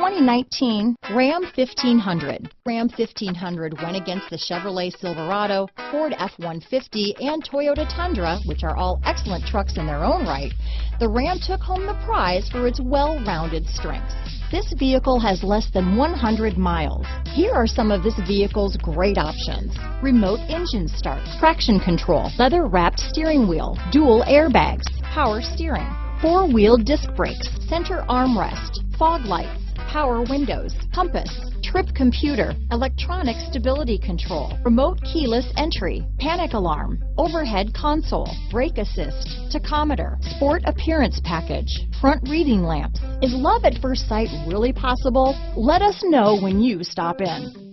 2019 Ram 1500. Ram 1500 went against the Chevrolet Silverado, Ford F-150, and Toyota Tundra, which are all excellent trucks in their own right. The Ram took home the prize for its well-rounded strengths. This vehicle has less than 100 miles. Here are some of this vehicle's great options: remote engine start, traction control, leather-wrapped steering wheel, dual airbags, power steering, four-wheel disc brakes, center armrest, fog lights, power windows, compass, trip computer, electronic stability control, remote keyless entry, panic alarm, overhead console, brake assist, tachometer, sport appearance package, front reading lamps. Is love at first sight really possible? Let us know when you stop in.